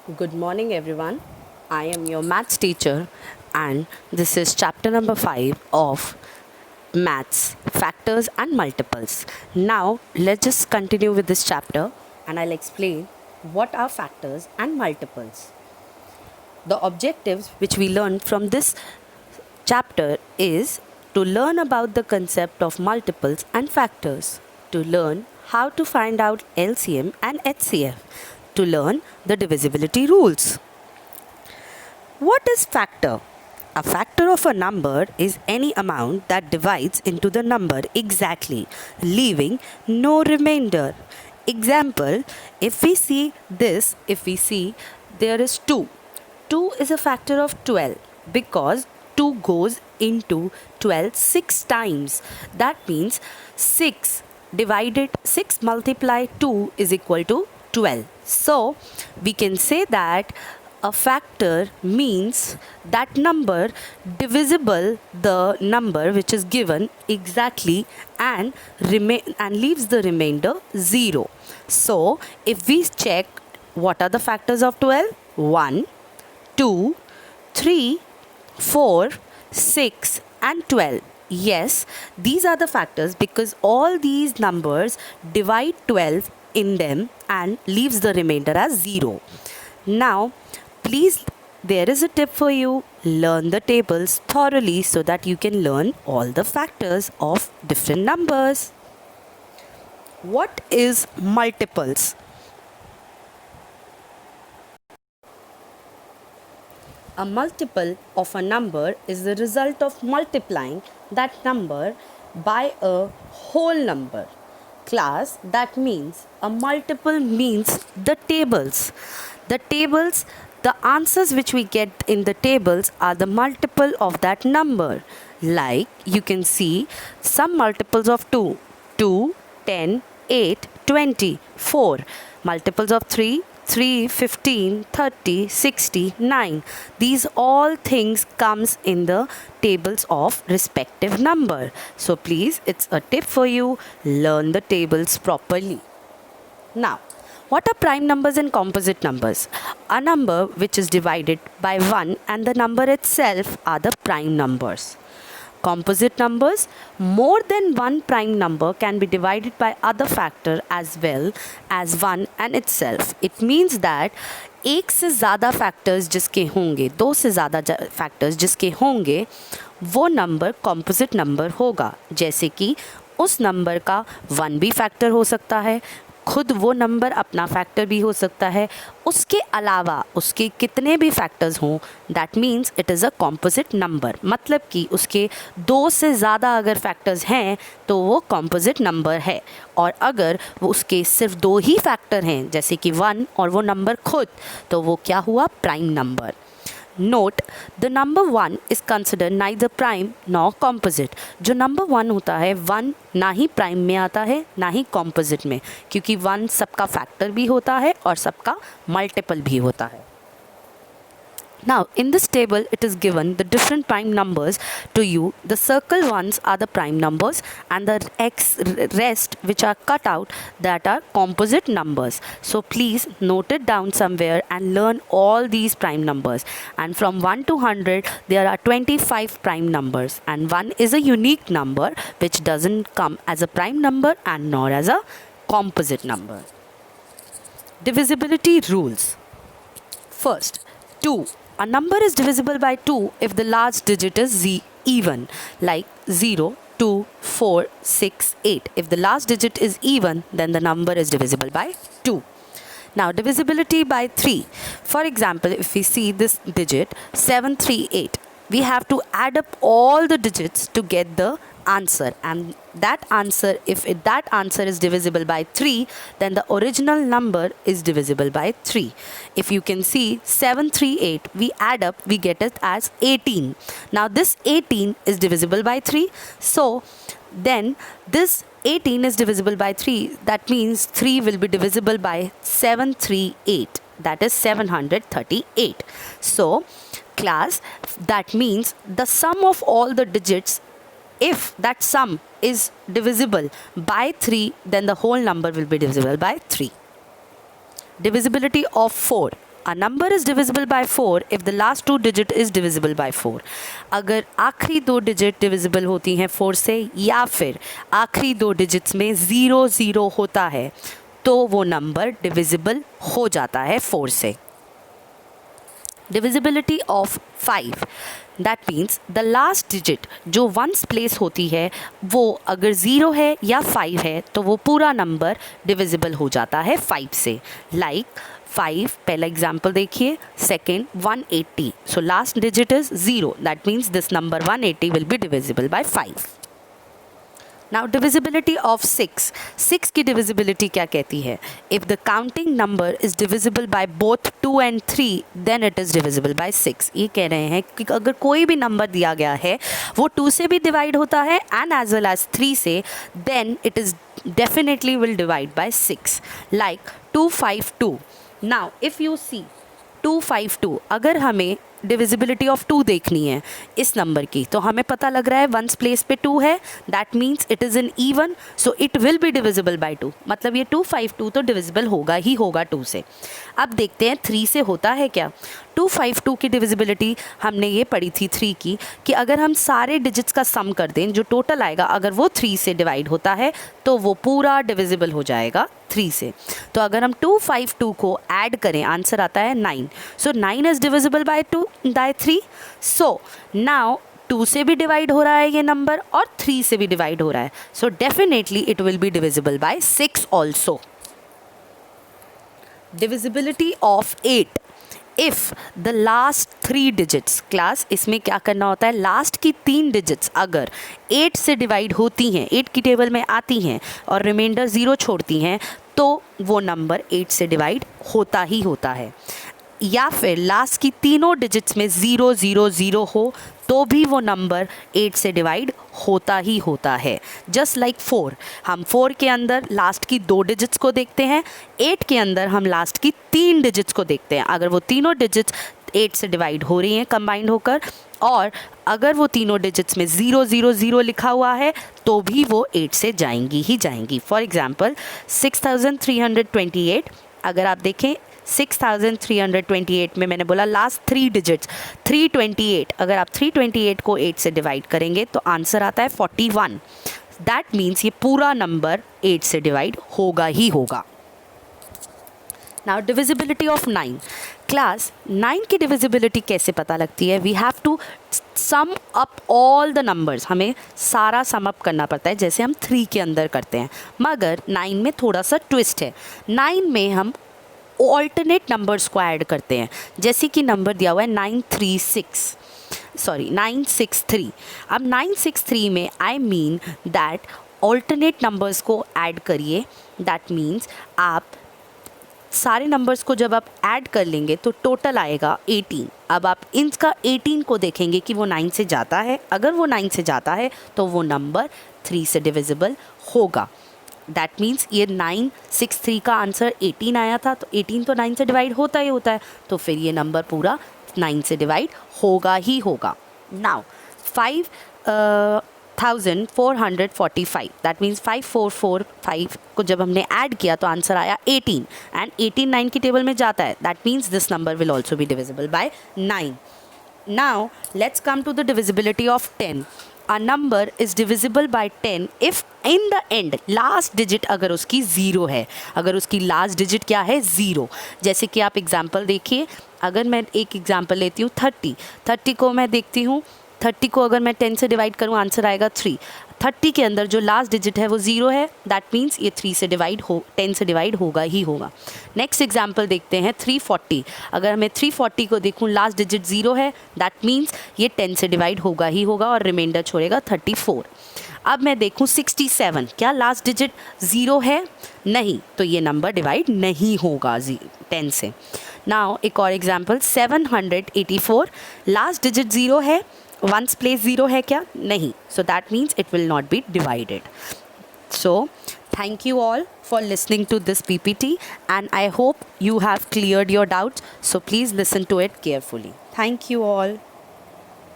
Good morning, everyone. I am your maths teacher, and this is chapter number 5 of maths, factors and multiples. Now, let's just continue with this chapter, and I'll explain what are factors and multiples. The objectives which we learned from this chapter is to learn about the concept of multiples and factors, to learn how to find out LCM and HCF, to learn the divisibility rules. What is factor? A factor of a number is any amount that divides into the number exactly, leaving no remainder. Example, if we see there is 2. 2 is a factor of 12 because 2 goes into 12 6 times. That means 6 multiplied 2 is equal to 12. So, we can say that a factor means that number divisible the number which is given exactly and leaves the remainder 0. So, if we check what are the factors of 12? 1, 2, 3, 4, 6 and 12. Yes, these are the factors because all these numbers divide 12 in them and leaves the remainder as 0. Now, please, there is a tip for you. Learn the tables thoroughly so that you can learn all the factors of different numbers. What is multiples? A multiple of a number is the result of multiplying that number by a whole number. Class, that means a multiple means the tables. The answers which we get in the tables are the multiple of that number. Like you can see some multiples of 2, 2, 10, 8, 20, 4. Multiples of 3, 3, 15, 30, 60, 9. These all things comes in the tables of respective number. So please, it's a tip for you, learn the tables properly. Now, what are prime numbers and composite numbers? A number which is divided by 1 and the number itself are the prime numbers. Composite numbers, more than one prime number can be divided by other factor as well as 1 and itself. It means that एक से ज़्यादा factors जिसके होंगे, दो से ज़्यादा factors जिसके होंगे, वो नंबर कॉम्पोजिट नंबर होगा. जैसे कि उस नंबर का 1 भी फैक्टर हो सकता है, खुद वो नंबर अपना फैक्टर भी हो सकता है, उसके अलावा उसके कितने भी फैक्टर्स हों, that means it is a composite number. मतलब कि उसके 2 से ज़्यादा अगर फैक्टर्स हैं तो वो कॉम्पोजिट नंबर है, और अगर वो उसके सिर्फ 2 ही फैक्टर हैं जैसे कि 1 और वो नंबर खुद, तो वो क्या हुआ? Prime number. Note, the number 1 is consider neither prime nor composite. जो नंबर 1 होता है 1 ना ही प्राइम में आता है ना ही कॉम्पोजिट में, क्योंकि 1 सबका फैक्टर भी होता है और सबका मल्टीपल भी होता है. Now, in this table, it is given the different prime numbers to you. The circle ones are the prime numbers, and the rest which are cut out, that are composite numbers. So please note it down somewhere and learn all these prime numbers. And from 1 to 100, there are 25 prime numbers, and 1 is a unique number which doesn't come as a prime number and nor as a composite number. Divisibility rules. First, 2. A number is divisible by 2 if the last digit is even, like 0, 2, 4, 6, 8. If the last digit is even, then the number is divisible by 2. Now, divisibility by 3. For example, if we see this digit 738, we have to add up all the digits to get the answer, and that answer, if that answer is divisible by 3, then the original number is divisible by 3. If you can see 738, we add up, we get it as 18. Now this 18 is divisible by 3, so then this 18 is divisible by 3, that means 3 will be divisible by 738, that is 738. So class, that means the sum of all the digits, if that sum is divisible by 3, then the whole number will be divisible by 3. Divisibility of 4. A number is divisible by 4 if the last two digit is divisible by 4. अगर आखिरी दो digit divisible होती हैं 4 से या फिर आखिरी दो डिजिट्स में 0 0 होता है तो वो नंबर डिविजिबल हो जाता है 4 से. Divisibility of 5. That means the last digit जो वंस प्लेस होती है वो अगर 0 है या 5 है तो वो पूरा नंबर डिविजिबल हो जाता है 5 से. लाइक 5, पहला एग्जाम्पल देखिए, second 180. So last digit is 0. That means this number 180 will be divisible by 5. Now divisibility of 6. 6 की डिविजिबिलिटी क्या कहती है? If the counting number is divisible by both 2 and 3 then it is divisible by 6. ये कह रहे हैं कि अगर कोई भी नंबर दिया गया है वो 2 से भी डिवाइड होता है एंड एज वेल एज 3 से, then it is definitely will divide by 6. Like 252. Now if you see 252, अगर हमें डिविजिबिलिटी ऑफ 2 देखनी है इस नंबर की तो हमें पता लग रहा है वंस प्लेस पे 2 है, that means it is in even, so it will be divisible bye 2. मतलब ये 252 तो डिविजिबल होगा ही होगा 2 से. अब देखते हैं 3 से होता है क्या. 252 की डिविजिबिलिटी हमने ये पढ़ी थी 3 की कि अगर हम सारे डिजिट्स का सम कर दें जो टोटल आएगा अगर वो 3 से डिवाइड होता है तो वो पूरा डिविजिबल हो जाएगा 3 से. तो अगर हम 252 को ऐड करें आंसर आता है 9. सो 9 is divisible bye 3. So now 2 से भी डिवाइड हो रहा है ये नंबर और 3 से भी डिवाइड हो रहा है, so definitely it will be divisible by 6 also. Divisibility of 8. If the last 3 digits, class इसमें क्या करना होता है, लास्ट की 3 डिजिट्स अगर 8 से डिवाइड होती हैं, 8 की टेबल में आती हैं और रिमाइंडर 0 छोड़ती हैं तो वो नंबर 8 से डिवाइड होता ही होता है. या फिर लास्ट की तीनों डिजिट्स में 0 0 0 हो तो भी वो नंबर 8 से डिवाइड होता ही होता है. जस्ट लाइक 4, हम 4 के अंदर लास्ट की 2 डिजिट्स को देखते हैं, 8 के अंदर हम लास्ट की 3 डिजिट्स को देखते हैं. अगर वो तीनों डिजिट्स 8 से डिवाइड हो रही हैं कंबाइंड होकर और अगर वो तीनों डिजिट्स में 0 0 0 लिखा हुआ है तो भी वो 8 से जाएंगी ही जाएंगी. फॉर एग्जाम्पल 6328, अगर आप देखें 6328 में मैंने बोला लास्ट 3 डिजिट्स 328, अगर आप 328 को 8 से डिवाइड करेंगे तो आंसर आता है 41. दैट मीन्स ये पूरा नंबर 8 से डिवाइड होगा ही होगा. Now divisibility of 9. क्लास 9 की डिविजिबिलिटी कैसे पता लगती है? We have to sum up all the numbers. हमें सारा सम अप करना पड़ता है जैसे हम 3 के अंदर करते हैं, मगर 9 में थोड़ा सा ट्विस्ट है. 9 में हम ऑल्टरनेट नंबर्स को ऐड करते हैं. जैसे कि नंबर दिया हुआ है 963. अब 963 में I mean that alternate numbers को ऐड करिए. दैट मीन्स आप सारे नंबर्स को जब आप ऐड कर लेंगे तो टोटल आएगा 18. अब आप इनका 18 को देखेंगे कि वो 9 से जाता है. अगर वो 9 से जाता है तो वो नंबर 3 से डिविजिबल होगा. दैट मीन्स ये 963 का आंसर 18 आया था तो 18 तो 9 से डिवाइड होता ही होता है, तो फिर ये नंबर पूरा 9 से डिवाइड होगा ही होगा. नाउ 5445, दैट मीन्स 5445 को जब हमने ऐड किया तो आंसर आया 18 एंड 18 9 की टेबल में जाता है. That means this number will also be divisible by 9. Now let's come to the divisibility of 10. A number is divisible by 10 if in the end last digit अगर उसकी 0 है. अगर उसकी लास्ट डिजिट क्या है? 0. जैसे कि आप एग्जाम्पल देखिए, अगर मैं एक एग्जाम्पल लेती हूँ 30 को मैं देखती हूँ, 30 को अगर मैं 10 से डिवाइड करूँ आंसर आएगा 3. 30 के अंदर जो लास्ट डिजिट है वो 0 है, दैट मीन्स ये 10 से डिवाइड होगा ही होगा. नेक्स्ट एग्जाम्पल देखते हैं 340. अगर मैं 340 को देखूँ लास्ट डिजिट 0 है, दैट मीन्स ये 10 से डिवाइड होगा ही होगा और रिमाइंडर छोड़ेगा 34. अब मैं देखूँ 67, क्या लास्ट डिजिट 0 है? नहीं, तो ये नंबर डिवाइड नहीं होगा 10 से. नाउ एक और एग्जाम्पल 784, लास्ट डिजिट 0 है, वंस प्लेस 0 है क्या? नहीं, so that means it will not be divided. So thank you all for listening to this PPT and I hope you have cleared your doubts. So please listen to it carefully. Thank you all.